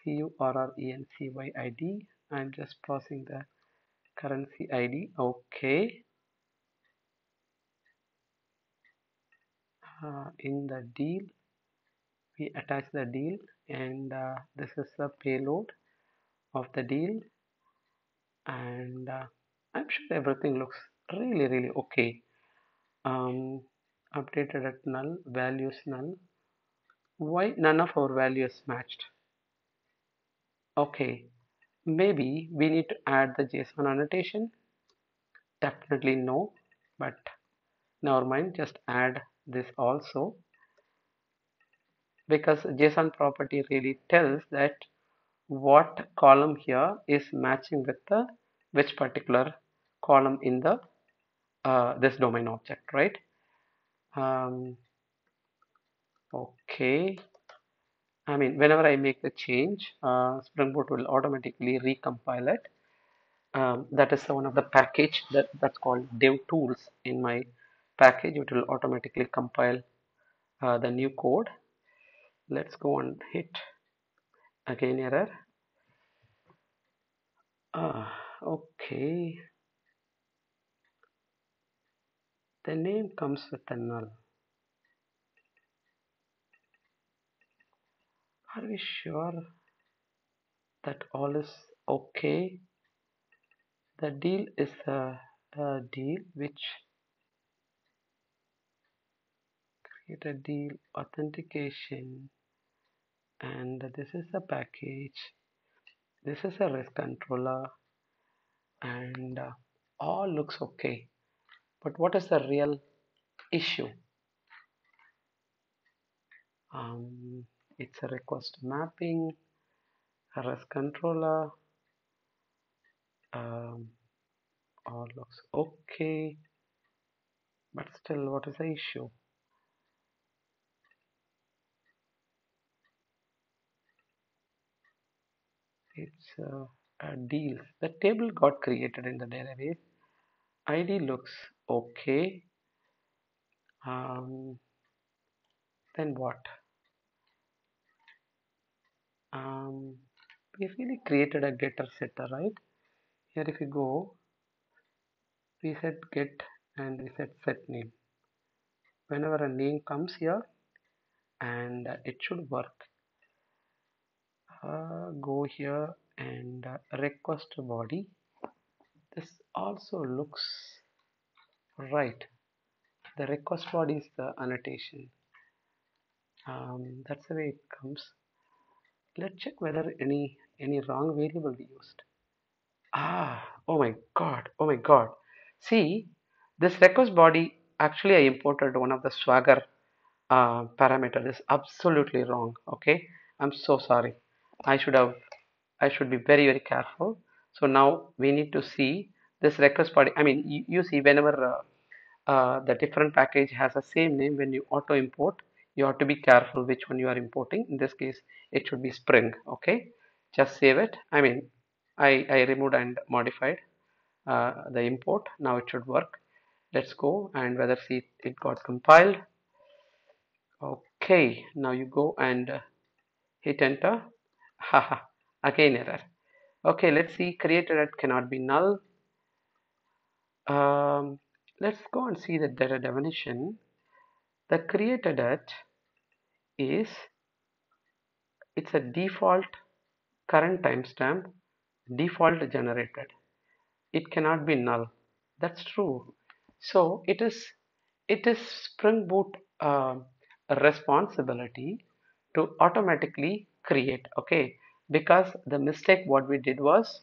CURRENCY ID. I'm just passing the currency ID. Okay, in the deal, we attach the deal, and this is the payload of the deal, and I'm sure everything looks really okay. um, Updated at null, values null. Why none of our values matched? Okay, maybe we need to add the JSON annotation. Definitely no, but never mind, just add this also, because JSON property really tells that what column here is matching with the which particular column in the this domain object, right? um, okay, I mean, whenever I make the change, Spring Boot will automatically recompile it. That is one of the package that's called dev tools in my package. It will automatically compile the new code. Let's go and hit again error. Okay, the name comes with a null. Are we sure that all is okay? The deal is a deal which create a deal authentication, and this is the package. This is a REST controller, and all looks okay. But what is the real issue? Um, it's a request mapping, a REST controller. Um, all looks okay, but still, what is the issue? It's a deal. The table got created in the database. ID looks okay. Um, then what? Um, we really created a getter setter, right? Here, if you go, we set get and we set set name. Whenever a name comes here, and it should work. Go here and request body. This also looks right. The request body is the annotation. That's the way it comes. Let's check whether any wrong variable we used. Oh my god, oh my god. See, this request body, actually I imported one of the Swagger parameter. Is absolutely wrong. Okay, I'm so sorry. I should have, I should be very, very careful. So now we need to see this request body. I mean, you see whenever the different package has the same name, when you auto import, you have to be careful which one you are importing. In this case, it should be Spring. Okay, just save it. I mean, I removed and modified the import. Now it should work. Let's go and whether see it got compiled. Okay, now you go and hit enter. Haha, again error. Okay, let's see. Created at cannot be null. Um, let's go and see the data definition. The created at is, it's a default current timestamp, default generated. It cannot be null. That's true. So it is Spring Boot responsibility to automatically create. Okay, because the mistake what we did was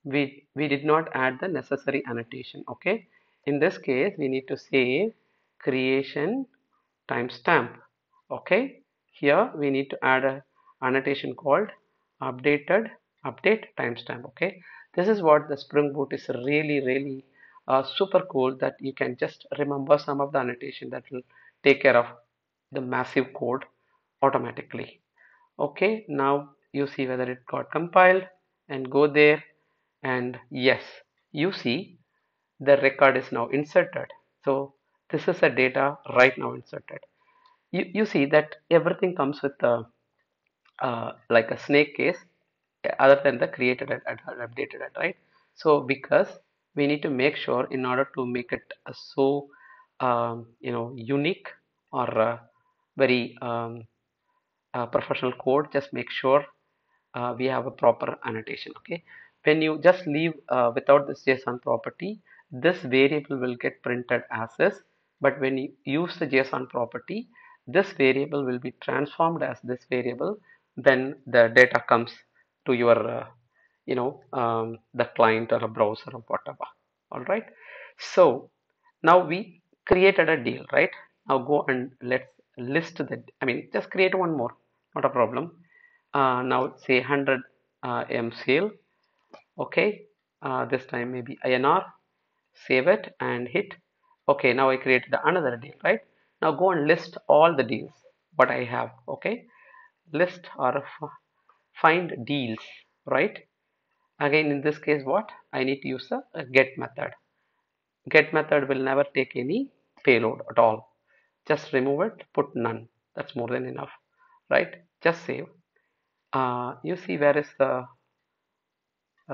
we did not add the necessary annotation. Okay, in this case we need to say creation timestamp. Okay, here we need to add a annotation called updated update timestamp. Okay, this is what the Spring Boot is really super cool, that you can just remember some of the annotation that will take care of the massive code automatically. Okay, now you see whether it got compiled and go there, and yes, you see the record is now inserted. So this is the data right now inserted. You see that everything comes with like a snake case, other than the created and updated at, right? So because we need to make sure, in order to make it so unique or very professional code, just make sure we have a proper annotation. Okay, when you just leave without this JSON property, this variable will get printed as is, but when you use the JSON property, this variable will be transformed as this variable. Then the data comes to your the client or a browser or whatever. All right, so now we created a deal, right? Now go and let's list the, I mean, just create one more, not a problem. Now say 100 M sale. Okay, this time maybe INR. Save it and hit. Okay, now I created another deal, right? Now go and list all the deals what I have. Okay, list or find deals, right? Again, in this case, what? I need to use a get method. Get method will never take any payload at all. Just remove it, put none. That's more than enough, right? Just save. You see where is the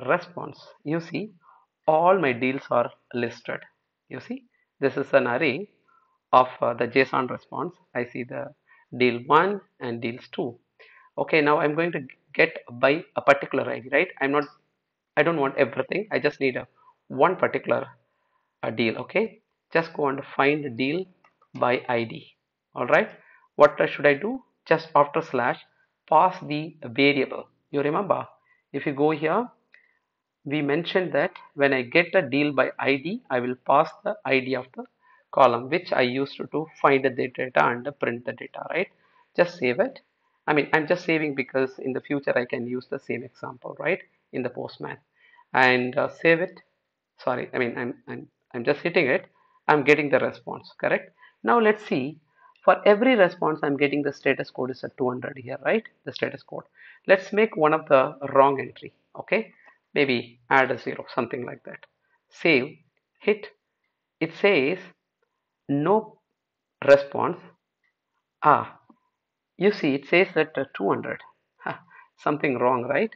response? You see all my deals are listed. You see this is an array of the JSON response. I see the deal 1 and deals 2. Okay, now I'm going to get by a particular ID, right? I don't want everything. I just need a one particular deal. Okay, just go and find the deal by ID. All right, what should I do? Just after slash pass the variable. You remember, if you go here, we mentioned that when I get a deal by ID, I will pass the ID of the column, which I used to find the data and print the data, right? Just save it. I mean, I'm just saving because in the future I can use the same example, right? In the Postman and save it. Sorry, I mean, I'm just hitting it. I'm getting the response, correct? Now let's see. For every response, I'm getting the status code is at 200 here, right? The status code. Let's make one of the wrong entry, okay? Maybe add a zero, something like that. Save, hit. It says no response. Ah, you see, it says that 200. Huh, something wrong, right?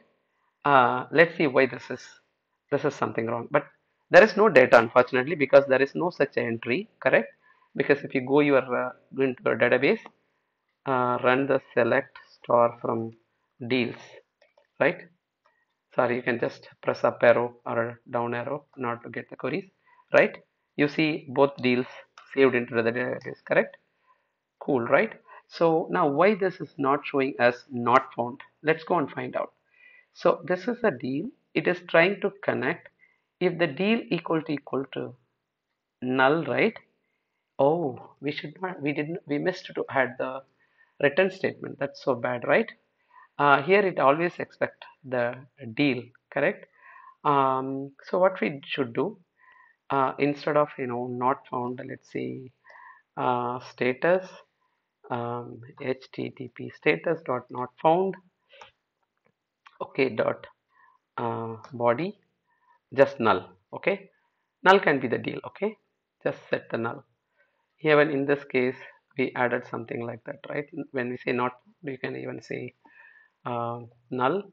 Let's see why this is something wrong. But there is no data, unfortunately, because there is no such entry, correct? Because if you go into your database, run the select star from deals, right? Sorry, you can just press up arrow or down arrow not to get the queries, right? You see both deals saved into the database, correct? Cool, right? So now why this is not showing as not found? Let's go and find out. So this is a deal. It is trying to connect if the deal equal to null, right? Oh, we should not, we didn't, we missed to add the return statement. That's so bad, right? Here it always expect the deal, correct? So what we should do, instead of, not found, let's say, status, HTTP status dot not found, okay, dot body, just null, okay? Null can be the deal, okay? Just set the null. Even in this case, we added something like that, right? When we say not, you can even say null.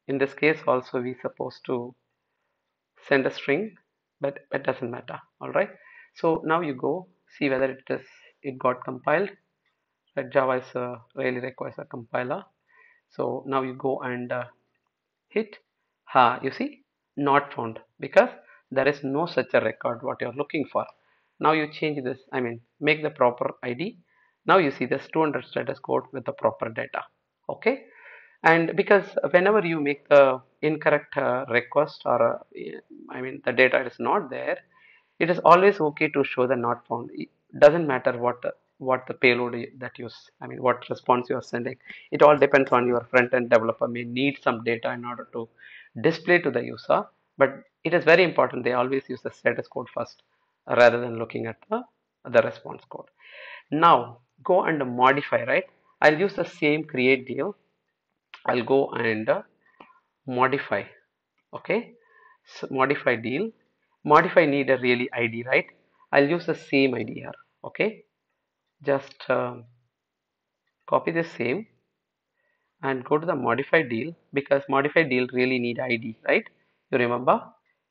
In this case, also we supposed to send a string, but it doesn't matter. All right. So now you go see whether it got compiled. That Java is really requires a compiler. So now you go and hit you see not found because there is no such a record what you're looking for. Now you change this, I mean make the proper ID. Now you see this 200 status code with the proper data, okay? And because whenever you make the incorrect request or I mean the data is not there, it is always okay to show the not found. It doesn't matter what the payload that you I mean what response you are sending. It all depends on your front end developer may need some data in order to display to the user, but it is very important they always use the status code first rather than looking at the response code. Now go and modify, right? I'll use the same create deal. I'll go and modify, okay? So modify deal. Modify need a really ID, right? I'll use the same ID here, okay? Just copy the same and go to the modify deal because modify deal really need ID, right? You remember?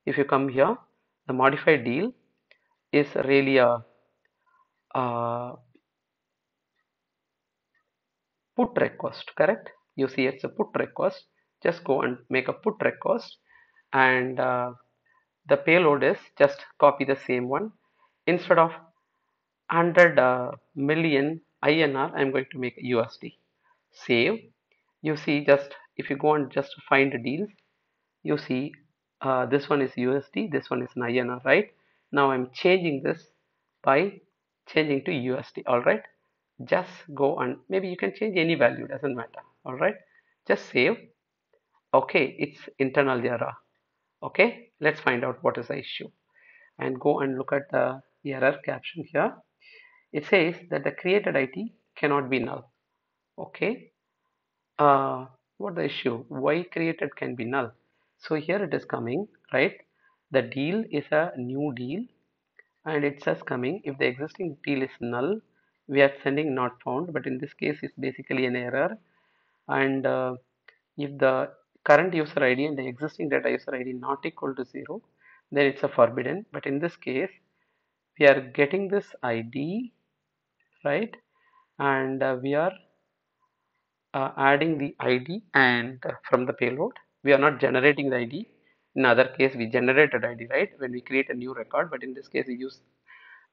If you come here, the modify deal is really a put request, correct? You see it's a put request. Just go and make a put request and the payload is just copy the same one. Instead of 100 million INR, I'm going to make USD. Save. You see just if you go and just find the deals, you see this one is USD, this one is in INR, right? Now I'm changing this by changing to USD, all right? Just go and maybe you can change any value, doesn't matter, all right? Just save. Okay, it's internal error. Okay, let's find out what is the issue and go and look at the error caption here. It says that the created ID cannot be null. Okay, what the issue? Why created can be null? So here it is coming, right? The deal is a new deal, and it says coming if the existing deal is null, we are sending not found, but in this case it's basically an error. And if the current user ID and the existing data user ID not equal to 0, then it's a forbidden. But in this case we are getting this ID, right? And we are adding the ID and from the payload. We are not generating the ID. In other case we generated ID, right, when we create a new record, but in this case we use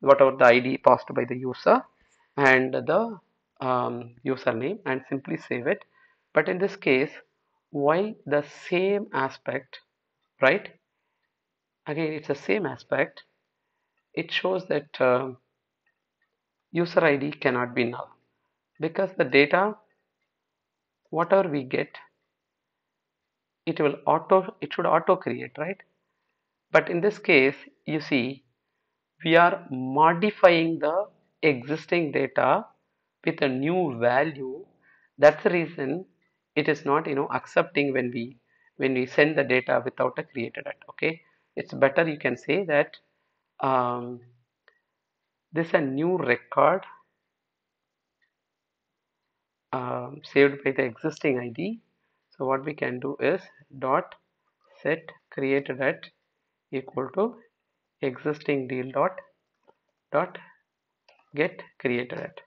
whatever the ID passed by the user and the username and simply save it. But in this case, why the same aspect, right? Again, it's the same aspect. It shows that user ID cannot be null because the data, whatever we get, it should auto create, right? But in this case, you see, we are modifying the existing data with a new value. That's the reason it is not accepting when we send the data without a created at. Okay, it's better you can say that um, this is a new record saved by the existing ID. So what we can do is dot set created at equal to existing deal dot get created at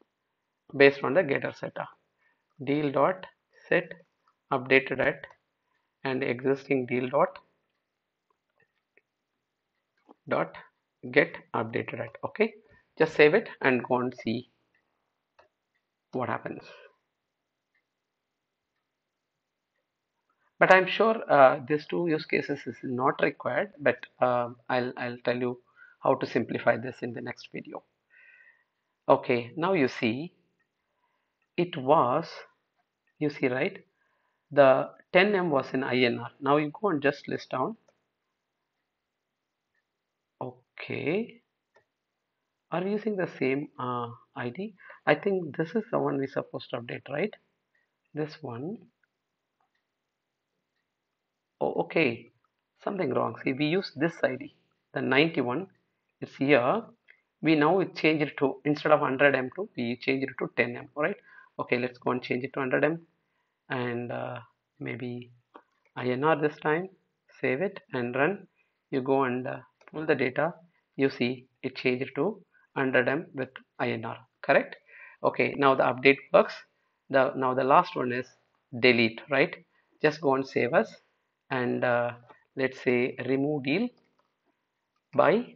based on the getter setter. Deal dot set updated at and existing deal dot get updated at. Okay, just save it and go and see what happens. But I'm sure these two use cases is not required, but I'll tell you how to simplify this in the next video. Okay, now you see it was, you see, right, the 10M was in INR. Now you go and just list down. Okay, are we using the same ID? I think this is the one we're supposed to update, right? This one. Oh, okay. Something wrong. See, we use this ID. The 91 is here. We now change it to, instead of 100M to, we change it to 10M, right? Okay, let's go and change it to 100M and maybe INR this time. Save it and run. You go and pull the data. You see it changed to 100M with INR, correct? Okay, now the update works. Now the last one is delete, right? Just go and save us and let's say remove deal by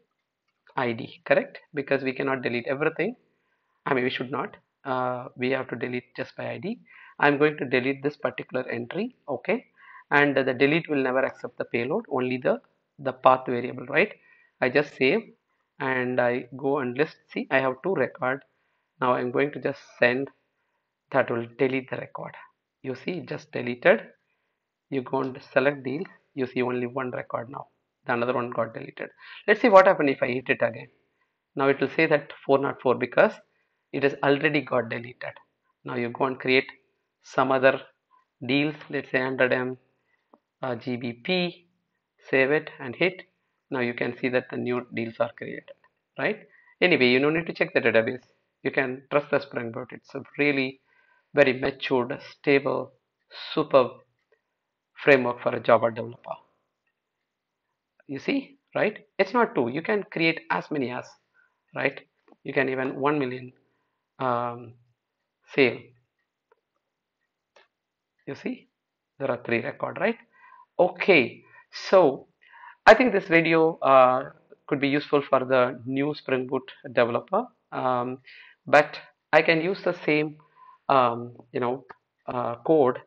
ID, correct? Because we cannot delete everything. I mean, we should not. We have to delete just by ID. I'm going to delete this particular entry, okay? And the delete will never accept the payload, only the path variable, right? I just save and I go and list. See, I have two record. Now I'm going to just send. That will delete the record. You see, just deleted. You go and select deal. You see only one record now. The another one got deleted. Let's see what happens if I hit it again. Now it will say that 404 because it has already got deleted. Now you go and create some other deals, let's say 100M GBP, save it and hit. Now you can see that the new deals are created, right? Anyway, you don't need to check the database. You can trust the Spring Boot. It's a really very matured, stable, superb framework for a Java developer. You see, right? It's not two. You can create as many as, right? You can even 1 million sale. You see, there are three record, right? Okay, so I think this video could be useful for the new Spring Boot developer, but I can use the same, code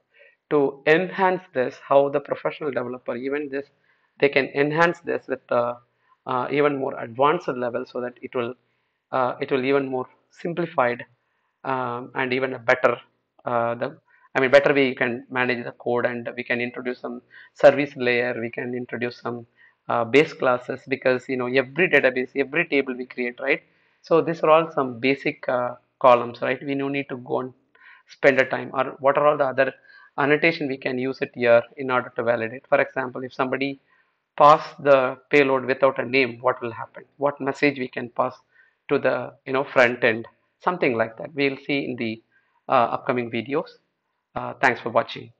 to enhance this. How the professional developer, even this, they can enhance this with even more advanced level, so that it will even more simplified and even a better better way you can manage the code, and we can introduce some service layer, we can introduce some base classes, because every database, every table we create, right? So these are all some basic columns, right? We no need to go and spend a time, or what are all the other annotation we can use it here in order to validate. For example, if somebody pass the payload without a name, what will happen? What message we can pass to the front end? Something like that. We'll see in the upcoming videos. Thanks for watching.